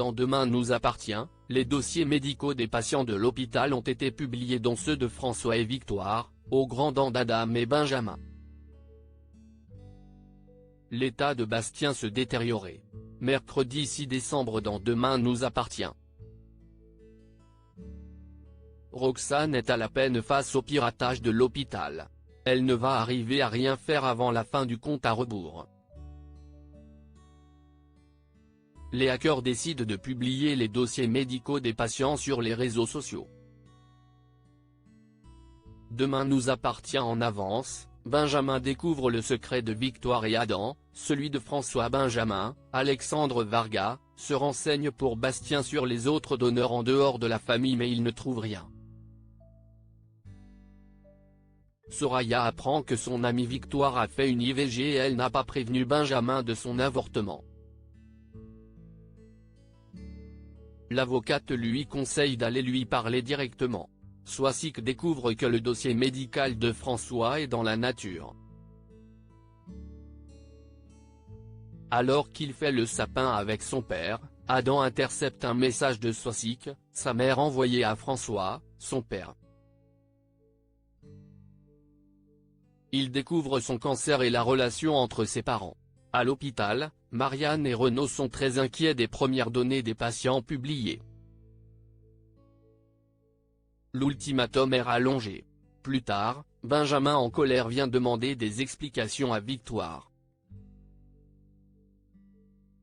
Dans Demain nous appartient, les dossiers médicaux des patients de l'hôpital ont été publiés dont ceux de François et Victoire, aux grands dents d'Adam et Benjamin. L'état de Bastien se détériorait. Mercredi 6 décembre Dans Demain nous appartient. Roxane est à la peine face au piratage de l'hôpital. Elle ne va arriver à rien faire avant la fin du compte à rebours. Les hackers décident de publier les dossiers médicaux des patients sur les réseaux sociaux. Demain nous appartient en avance. Benjamin découvre le secret de Victoire et Adam, celui de François. Benjamin, Alexandre Varga, se renseigne pour Bastien sur les autres donneurs en dehors de la famille mais il ne trouve rien. Soraya apprend que son amie Victoire a fait une IVG et elle n'a pas prévenu Benjamin de son avortement. L'avocate lui conseille d'aller lui parler directement. Soisic découvre que le dossier médical de François est dans la nature. Alors qu'il fait le sapin avec son père, Adam intercepte un message de Soisic, sa mère envoyé à François, son père. Il découvre son cancer et la relation entre ses parents. À l'hôpital, Marianne et Renaud sont très inquiets des premières données des patients publiées. L'ultimatum est rallongé. Plus tard, Benjamin en colère vient demander des explications à Victoire.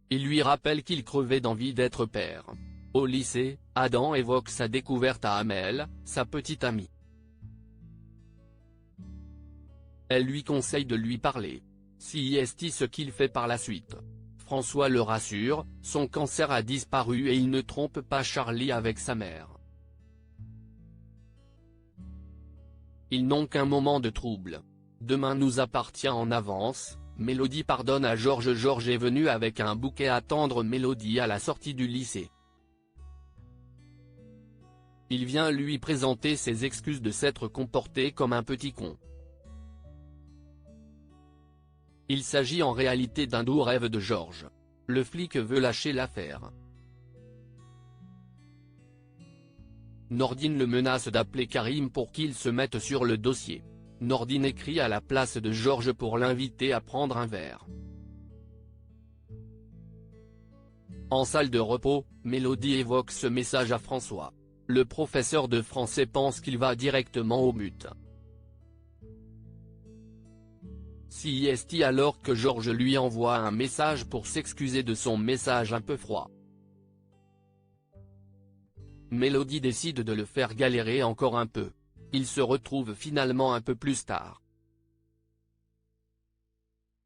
Il lui rappelle qu'il crevait d'envie d'être père. Au lycée, Adam évoque sa découverte à Amel, sa petite amie. Elle lui conseille de lui parler. C'est ce qu'il fait par la suite. François le rassure, son cancer a disparu et il ne trompe pas Charlie avec sa mère. Ils n'ont qu'un moment de trouble. Demain nous appartient en avance. Mélodie pardonne à Georges. Georges est venu avec un bouquet attendre Mélodie à la sortie du lycée. Il vient lui présenter ses excuses de s'être comporté comme un petit con. Il s'agit en réalité d'un doux rêve de Georges. Le flic veut lâcher l'affaire. Nordine le menace d'appeler Karim pour qu'il se mette sur le dossier. Nordine écrit à la place de Georges pour l'inviter à prendre un verre. En salle de repos, Mélodie évoque ce message à François. Le professeur de français pense qu'il va directement au but. C'est alors que Georges lui envoie un message pour s'excuser de son message un peu froid. Mélodie décide de le faire galérer encore un peu. Ils se retrouvent finalement un peu plus tard.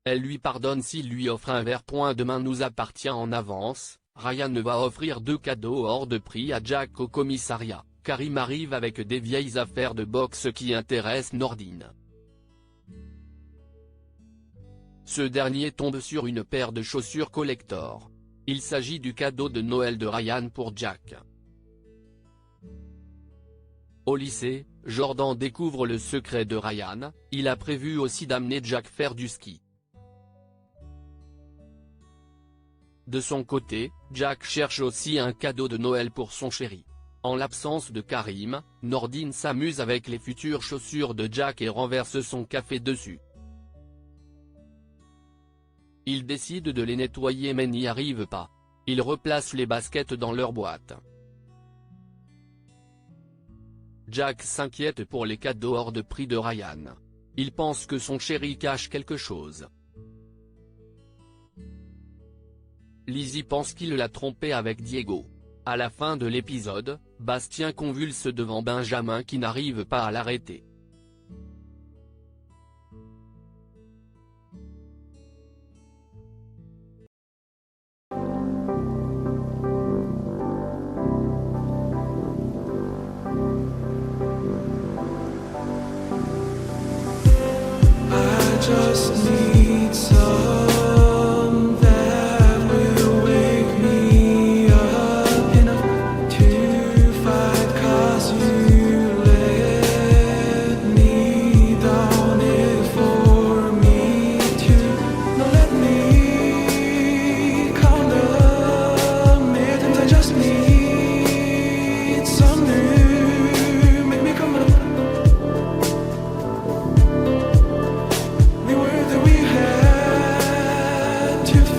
Elle lui pardonne s'il lui offre un verre. Demain nous appartient en avance. Ryan va offrir 2 cadeaux hors de prix à Jack au commissariat. Karim arrive avec des vieilles affaires de boxe qui intéressent Nordine. Ce dernier tombe sur une paire de chaussures collector. Il s'agit du cadeau de Noël de Ryan pour Jack. Au lycée, Jordan découvre le secret de Ryan. Il a prévu aussi d'amener Jack faire du ski. De son côté, Jack cherche aussi un cadeau de Noël pour son chéri. En l'absence de Karim, Nordine s'amuse avec les futures chaussures de Jack et renverse son café dessus. Il décide de les nettoyer mais n'y arrive pas. Il replace les baskets dans leur boîte. Jack s'inquiète pour les cadeaux hors de prix de Ryan. Il pense que son chéri cache quelque chose. Lizzie pense qu'il l'a trompé avec Diego. À la fin de l'épisode, Bastien convulse devant Benjamin qui n'arrive pas à l'arrêter. Just need some that will wake me up enough to fight, 'cause you let me down it for me to not let me count the millions I to